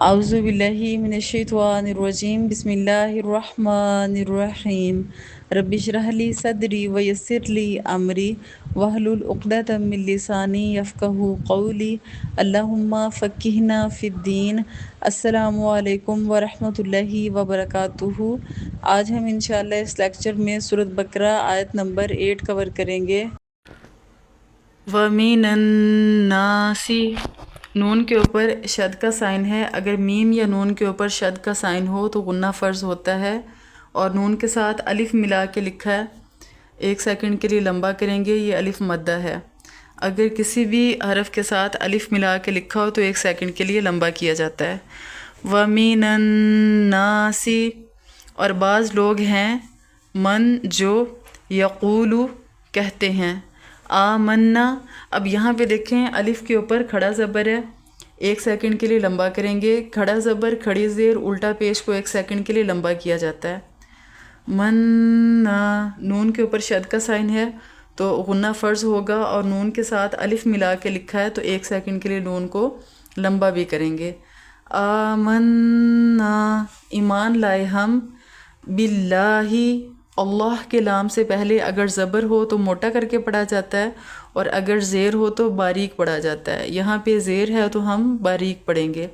اعوذ باللہ من الشیطان الرجیم بسم اللہ الرحمن الرحیم رب اشرح لی صدری ویسر لی امری واحلل عقدۃ من لسانی یفقہوا قولی اللہم فقہنا فی الدین۔ السلام علیکم ورحمۃ اللہ وبرکاتہ۔ آج ہم انشاءاللہ اس لیکچر میں سورۃ بقرہ آیت نمبر 8 کور کریں گے۔ وَمِنَ النَّاسِ، نون کے اوپر شد کا سائن ہے۔ اگر میم یا نون کے اوپر شد کا سائن ہو تو غنہ فرض ہوتا ہے، اور نون کے ساتھ الف ملا کے لکھا ہے، 1 سیکنڈ کے لیے لمبا کریں گے، یہ الف مدہ ہے۔ اگر کسی بھی حرف کے ساتھ الف ملا کے لکھا ہو تو 1 سیکنڈ کے لیے لمبا کیا جاتا ہے۔ وَمِنَ النَّاسِ، اور بعض لوگ ہیں من جو یقولو کہتے ہیں آمنا۔ اب یہاں پہ دیکھیں الف کے اوپر کھڑا زبر ہے، 1 سیکنڈ کے لیے لمبا کریں گے۔ کھڑا زبر کھڑی زیر الٹا پیش کو 1 سیکنڈ کے لیے لمبا کیا جاتا ہے۔ منا، نون کے اوپر شد کا سائن ہے تو غنہ فرض ہوگا، اور نون کے ساتھ الف ملا کے لکھا ہے تو 1 سیکنڈ کے لیے نون کو لمبا بھی کریں گے۔ آمنا، ایمان لائے ہم، باللہ، اللہ کے لام سے پہلے اگر زبر ہو تو موٹا کر کے پڑھا جاتا ہے، اور اگر زیر ہو تو باریک پڑھا جاتا ہے۔ یہاں پہ زیر ہے تو ہم باریک پڑھیں گے،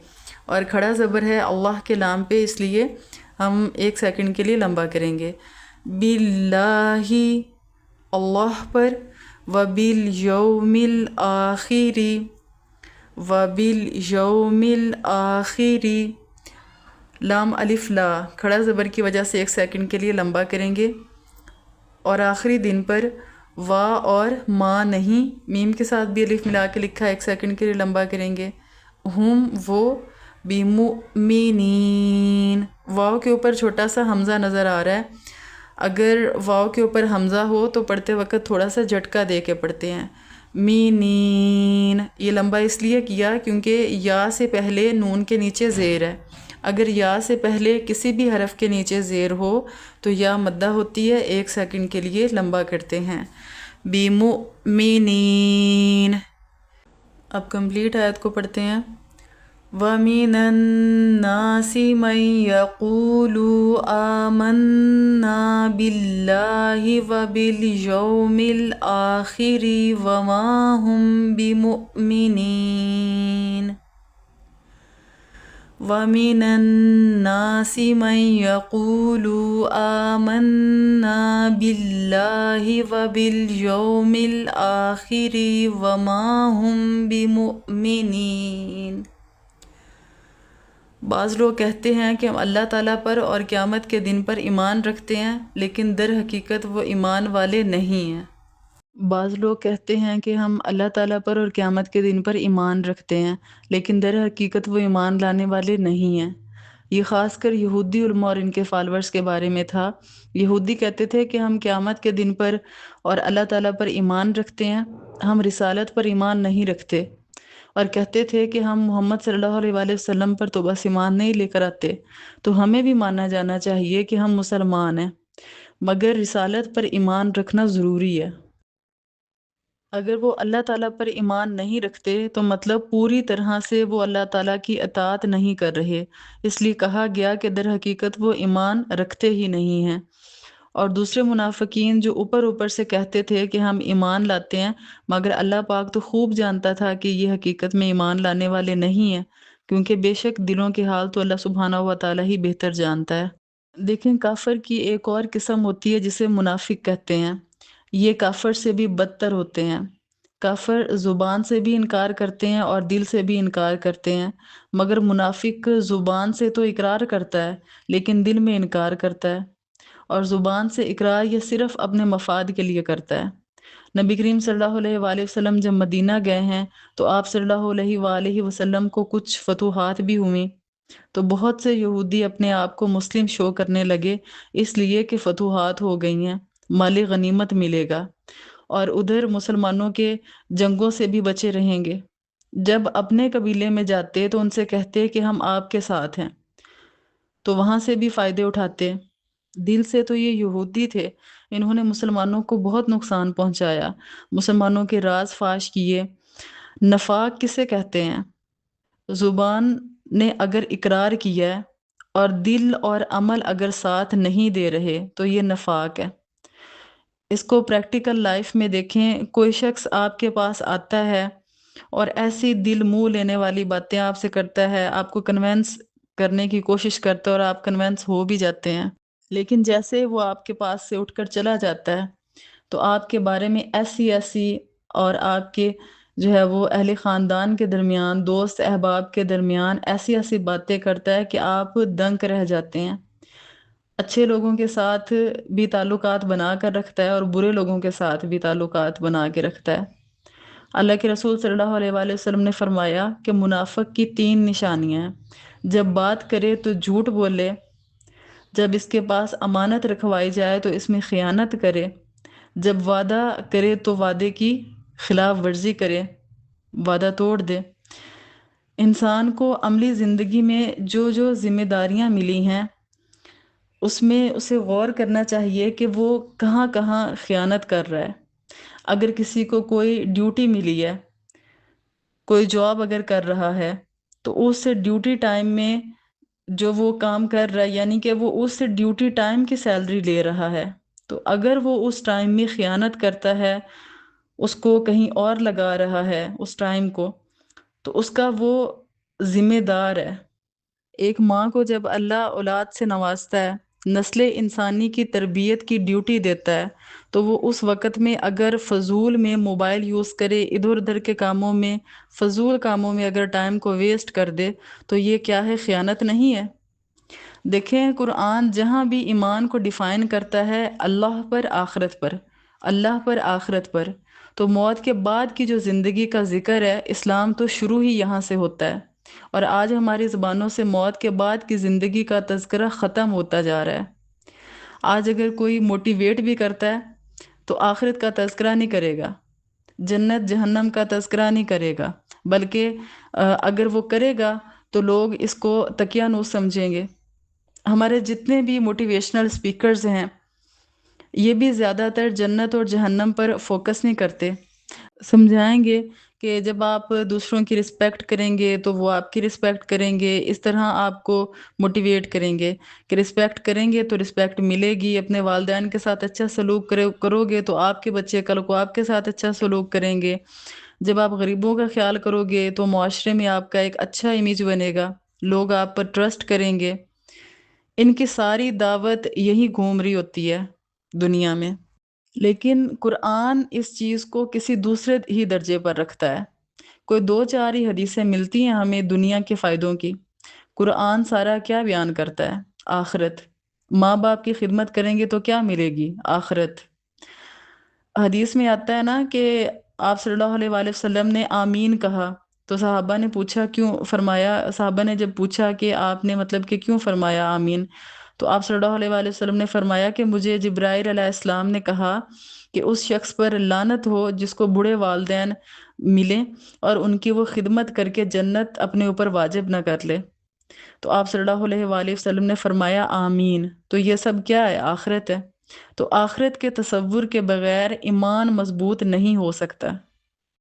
اور کھڑا زبر ہے اللہ کے لام پہ، اس لیے ہم 1 سیکنڈ کے لیے لمبا کریں گے۔ باللہ، اللہ پر، وبالیوم الآخر، وبالیوم الآخر، لام الف لا، کھڑا زبر کی وجہ سے 1 سیکنڈ کے لیے لمبا کریں گے، اور آخری دن پر وا اور ما نہیں، میم کے ساتھ بھی الف ملا کے لکھا ہے، 1 سیکنڈ کے لیے لمبا کریں گے۔ ہم وہ، بمؤمنین، واو کے اوپر چھوٹا سا حمزہ نظر آ رہا ہے۔ اگر واو کے اوپر حمزہ ہو تو پڑھتے وقت تھوڑا سا جھٹکا دے کے پڑھتے ہیں۔ مینین، یہ لمبا اس لیے کیا کیونکہ یا سے پہلے نون کے نیچے زیر ہے۔ اگر یا سے پہلے کسی بھی حرف کے نیچے زیر ہو تو یا مدہ ہوتی ہے، 1 سیکنڈ کے لیے لمبا کرتے ہیں۔ بِمُؤْمِنِينَ۔ اب کمپلیٹ آیت کو پڑھتے ہیں۔ وَمِنَ النَّاسِ مَن يَقُولُ آمَنَّا بِاللَّهِ وَبِالْيَوْمِ الْآخِرِ وَمَا هُمْ بِمُؤْمِنِينَ۔ وَمِنَ النَّاسِ مَن يَقُولُ آمَنَّا بِاللَّهِ وَبِالْيَوْمِ الْآخِرِ وَمَا هُمْ بِمُؤْمِنِينَ۔ بعض لوگ کہتے ہیں کہ ہم اللہ تعالیٰ پر اور قیامت کے دن پر ایمان رکھتے ہیں، لیکن در حقیقت وہ ایمان والے نہیں ہیں۔ بعض لوگ کہتے ہیں کہ ہم اللہ تعالیٰ پر اور قیامت کے دن پر ایمان رکھتے ہیں، لیکن در حقیقت وہ ایمان لانے والے نہیں ہیں۔ یہ خاص کر یہودی علماء اور ان کے فالورز کے بارے میں تھا۔ یہودی کہتے تھے کہ ہم قیامت کے دن پر اور اللہ تعالیٰ پر ایمان رکھتے ہیں، ہم رسالت پر ایمان نہیں رکھتے، اور کہتے تھے کہ ہم محمد صلی اللہ علیہ وآلہ وسلم پر تو بس ایمان نہیں لے کر آتے، تو ہمیں بھی مانا جانا چاہیے کہ ہم مسلمان ہیں، مگر رسالت پر ایمان رکھنا ضروری ہے۔ اگر وہ اللہ تعالیٰ پر ایمان نہیں رکھتے تو مطلب پوری طرح سے وہ اللہ تعالیٰ کی اطاعت نہیں کر رہے، اس لیے کہا گیا کہ در حقیقت وہ ایمان رکھتے ہی نہیں ہیں۔ اور دوسرے منافقین جو اوپر اوپر سے کہتے تھے کہ ہم ایمان لاتے ہیں، مگر اللہ پاک تو خوب جانتا تھا کہ یہ حقیقت میں ایمان لانے والے نہیں ہیں، کیونکہ بے شک دلوں کے حال تو اللہ سبحانہ و تعالیٰ ہی بہتر جانتا ہے۔ دیکھیں، کافر کی ایک اور قسم ہوتی ہے جسے منافق کہتے ہیں۔ یہ کافر سے بھی بدتر ہوتے ہیں۔ کافر زبان سے بھی انکار کرتے ہیں اور دل سے بھی انکار کرتے ہیں، مگر منافق زبان سے تو اقرار کرتا ہے لیکن دل میں انکار کرتا ہے، اور زبان سے اقرار یہ صرف اپنے مفاد کے لیے کرتا ہے۔ نبی کریم صلی اللہ علیہ وآلہ وسلم جب مدینہ گئے ہیں تو آپ صلی اللہ علیہ وآلہ وسلم کو کچھ فتوحات بھی ہوئیں، تو بہت سے یہودی اپنے آپ کو مسلم شو کرنے لگے، اس لیے کہ فتوحات ہو گئی ہیں، مال غنیمت ملے گا، اور ادھر مسلمانوں کے جنگوں سے بھی بچے رہیں گے۔ جب اپنے قبیلے میں جاتے تو ان سے کہتے کہ ہم آپ کے ساتھ ہیں، تو وہاں سے بھی فائدے اٹھاتے۔ دل سے تو یہ یہودی تھے، انہوں نے مسلمانوں کو بہت نقصان پہنچایا، مسلمانوں کے راز فاش کیے۔ نفاق کسے کہتے ہیں؟ زبان نے اگر اقرار کیا ہے اور دل اور عمل اگر ساتھ نہیں دے رہے تو یہ نفاق ہے۔ اس کو پریکٹیکل لائف میں دیکھیں، کوئی شخص آپ کے پاس آتا ہے اور ایسی دل منہ لینے والی باتیں آپ سے کرتا ہے، آپ کو کنونس کرنے کی کوشش کرتا ہے اور آپ کنونس ہو بھی جاتے ہیں، لیکن جیسے وہ آپ کے پاس سے اٹھ کر چلا جاتا ہے تو آپ کے بارے میں ایسی ایسی، اور آپ کے جو ہے وہ اہل خاندان کے درمیان، دوست احباب کے درمیان ایسی ایسی باتیں کرتا ہے کہ آپ دنگ رہ جاتے ہیں۔ اچھے لوگوں کے ساتھ بھی تعلقات بنا کر رکھتا ہے اور برے لوگوں کے ساتھ بھی تعلقات بنا کے رکھتا ہے۔ اللہ کے رسول صلی اللہ علیہ وآلہ وسلم نے فرمایا کہ منافق کی 3 نشانیاں ہیں: جب بات کرے تو جھوٹ بولے، جب اس کے پاس امانت رکھوائی جائے تو اس میں خیانت کرے، جب وعدہ کرے تو وعدے کی خلاف ورزی کرے، وعدہ توڑ دے۔ انسان کو عملی زندگی میں جو جو ذمہ داریاں ملی ہیں اس میں اسے غور کرنا چاہیے کہ وہ کہاں کہاں خیانت کر رہا ہے۔ اگر کسی کو کوئی ڈیوٹی ملی ہے، کوئی جاب اگر کر رہا ہے، تو اس سے ڈیوٹی ٹائم میں جو وہ کام کر رہا ہے، یعنی کہ وہ اس سے ڈیوٹی ٹائم کی سیلری لے رہا ہے، تو اگر وہ اس ٹائم میں خیانت کرتا ہے، اس کو کہیں اور لگا رہا ہے اس ٹائم کو، تو اس کا وہ ذمہ دار ہے۔ ایک ماں کو جب اللہ اولاد سے نوازتا ہے، نسل انسانی کی تربیت کی ڈیوٹی دیتا ہے، تو وہ اس وقت میں اگر فضول میں موبائل یوز کرے، ادھر ادھر کے کاموں میں، فضول کاموں میں اگر ٹائم کو ویسٹ کر دے، تو یہ کیا ہے؟ خیانت نہیں ہے؟ دیکھیں قرآن جہاں بھی ایمان کو ڈیفائن کرتا ہے اللہ پر، آخرت پر، اللہ پر، آخرت پر، تو موت کے بعد کی جو زندگی کا ذکر ہے، اسلام تو شروع ہی یہاں سے ہوتا ہے، اور آج ہماری زبانوں سے موت کے بعد کی زندگی کا تذکرہ ختم ہوتا جا رہا ہے۔ آج اگر کوئی موٹیویٹ بھی کرتا ہے تو آخرت کا تذکرہ نہیں کرے گا، جنت جہنم کا تذکرہ نہیں کرے گا، بلکہ اگر وہ کرے گا تو لوگ اس کو تکیہ نوش سمجھیں گے۔ ہمارے جتنے بھی موٹیویشنل سپیکرز ہیں، یہ بھی زیادہ تر جنت اور جہنم پر فوکس نہیں کرتے۔ سمجھائیں گے کہ جب آپ دوسروں کی رسپیکٹ کریں گے تو وہ آپ کی رسپیکٹ کریں گے، اس طرح آپ کو موٹیویٹ کریں گے کہ رسپیکٹ کریں گے تو رسپیکٹ ملے گی، اپنے والدین کے ساتھ اچھا سلوک کرو گے تو آپ کے بچے کل کو آپ کے ساتھ اچھا سلوک کریں گے، جب آپ غریبوں کا خیال کرو گے تو معاشرے میں آپ کا ایک اچھا امیج بنے گا، لوگ آپ پر ٹرسٹ کریں گے۔ ان کی ساری دعوت یہی گھوم رہی ہوتی ہے دنیا میں، لیکن قرآن اس چیز کو کسی دوسرے ہی درجے پر رکھتا ہے۔ کوئی 2 4 ہی حدیثیں ملتی ہیں ہمیں دنیا کے فائدوں کی، قرآن سارا کیا بیان کرتا ہے؟ آخرت۔ ماں باپ کی خدمت کریں گے تو کیا ملے گی؟ آخرت۔ حدیث میں آتا ہے نا کہ آپ صلی اللہ علیہ وآلہ وسلم نے آمین کہا، تو صحابہ نے پوچھا کیوں فرمایا، صحابہ نے جب پوچھا کہ آپ نے مطلب کہ کیوں فرمایا آمین، تو آپ صلی اللہ علیہ وآلہ وسلم نے فرمایا کہ مجھے جبرائیل علیہ السلام نے کہا کہ اس شخص پر لعنت ہو جس کو بوڑھے والدین ملیں اور ان کی وہ خدمت کر کے جنت اپنے اوپر واجب نہ کر لے۔ تو آپ صلی اللہ علیہ وآلہ وسلم نے فرمایا آمین۔ تو یہ سب کیا ہے؟ آخرت ہے۔ تو آخرت کے تصور کے بغیر ایمان مضبوط نہیں ہو سکتا۔